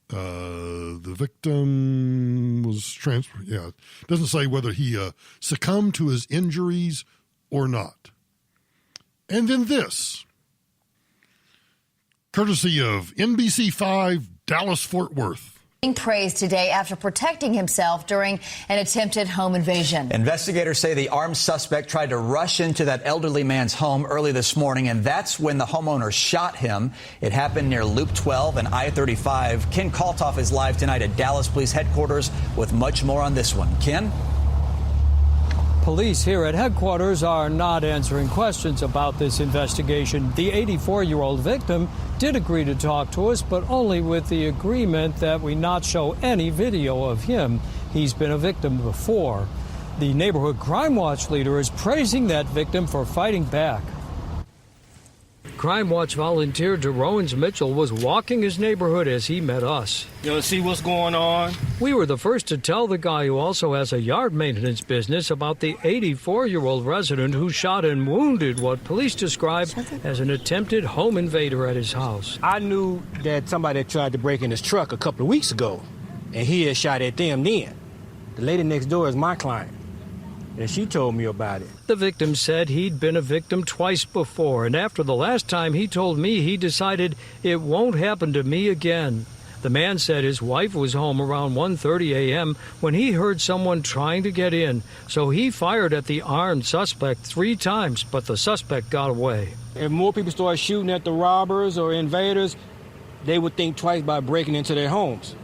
The victim was transferred. Yeah, it doesn't say whether he succumbed to his injuries or not. And then this, courtesy of NBC5 Dallas-Fort Worth. Praised today after protecting himself during an attempted home invasion. Investigators say the armed suspect tried to rush into that elderly man's home early this morning, and that's when the homeowner shot him. It happened near Loop 12 and I-35. Ken Kaltoff is live tonight at Dallas Police Headquarters with much more on this one. Ken? Police here at headquarters are not answering questions about this investigation. The 84-year-old victim did agree to talk to us, but only with the agreement that we not show any video of him. He's been a victim before. The neighborhood crime watch leader is praising that victim for fighting back. Crime Watch volunteer Jerowens Mitchell was walking his neighborhood as he met us. You want to see what's going on? We were the first to tell the guy who also has a yard maintenance business about the 84-year-old resident who shot and wounded what police described as an attempted home invader at his house. I knew that somebody had tried to break in his truck a couple of weeks ago, and he had shot at them then. The lady next door is my client, and she told me about it. The victim said he'd been a victim twice before, and after the last time he told me, he decided it won't happen to me again. The man said his wife was home around 1:30 a.m. when he heard someone trying to get in, so he fired at the armed suspect 3 times, but the suspect got away. If more people start shooting at the robbers or invaders, they would think twice about breaking into their homes.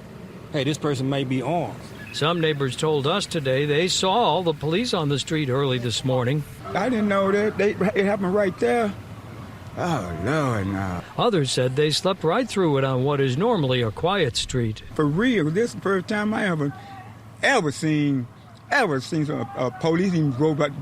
Hey, this person may be armed. Some neighbors told us today they saw all the police on the street early this morning. I didn't know that. It happened right there. Oh, Lord, no. Others said they slept right through it on what is normally a quiet street. For real, this is the first time I ever seen a police even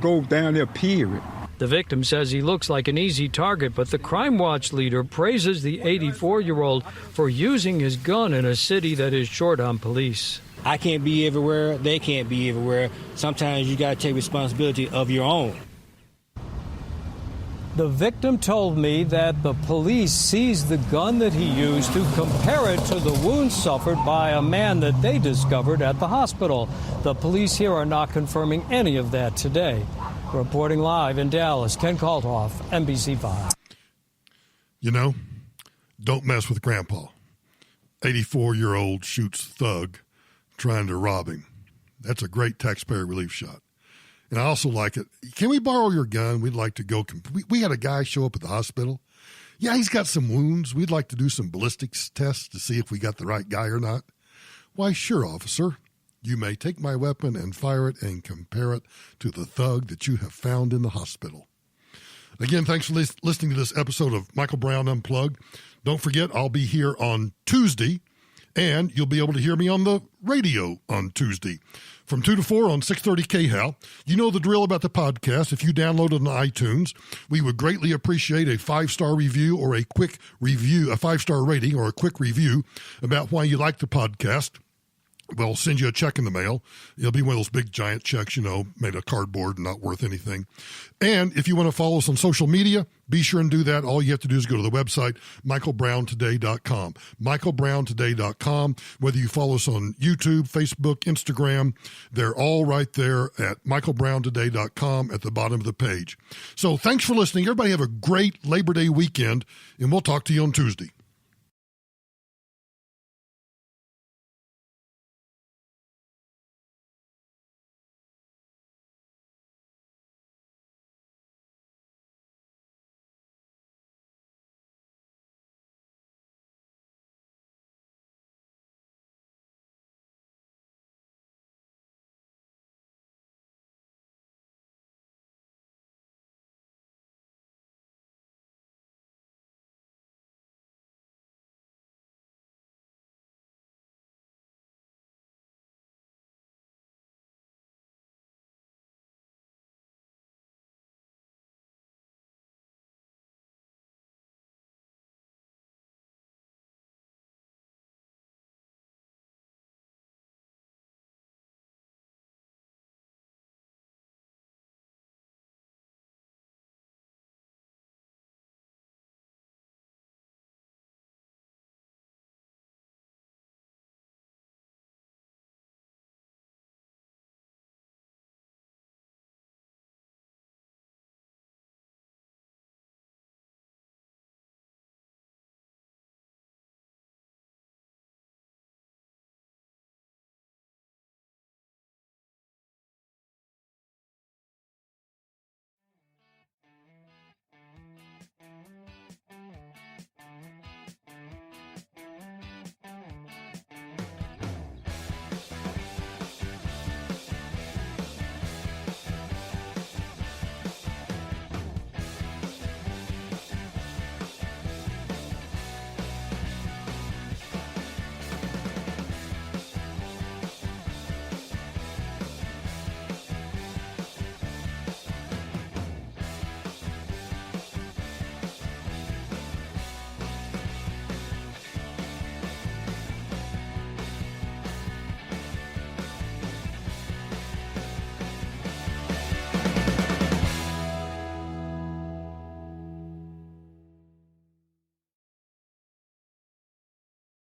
go down there, period. The victim says he looks like an easy target, but the Crime Watch leader praises the 84-year-old for using his gun in a city that is short on police. I can't be everywhere. They can't be everywhere. Sometimes you got to take responsibility of your own. The victim told me that the police seized the gun that he used to compare it to the wounds suffered by a man that they discovered at the hospital. The police here are not confirming any of that today. Reporting live in Dallas, Ken Kaltoff, NBC5. You know, don't mess with Grandpa. 84-year-old shoots thug trying to rob him. That's a great taxpayer relief shot. And I also like it. Can we borrow your gun? We'd like to go. We had a guy show up at the hospital. Yeah, he's got some wounds. We'd like to do some ballistics tests to see if we got the right guy or not. Why, sure, officer. You may take my weapon and fire it and compare it to the thug that you have found in the hospital. Again, thanks for listening to this episode of Michael Brown Unplugged. Don't forget, I'll be here on Tuesday And you'll be able to hear me on the radio on Tuesday from 2 to 4 on 630 KHAL. You know the drill about the podcast. If you download it on iTunes, we would greatly appreciate a 5-star review or a quick review, a 5-star rating or a quick review about why you like the podcast. We'll send you a check in the mail. It'll be one of those big giant checks, made of cardboard and not worth anything. And if you want to follow us on social media, be sure and do that. All you have to do is go to the website, michaelbrowntoday.com. michaelbrowntoday.com. Whether you follow us on YouTube, Facebook, Instagram, they're all right there at michaelbrowntoday.com at the bottom of the page. So thanks for listening. Everybody have a great Labor Day weekend, and we'll talk to you on Tuesday.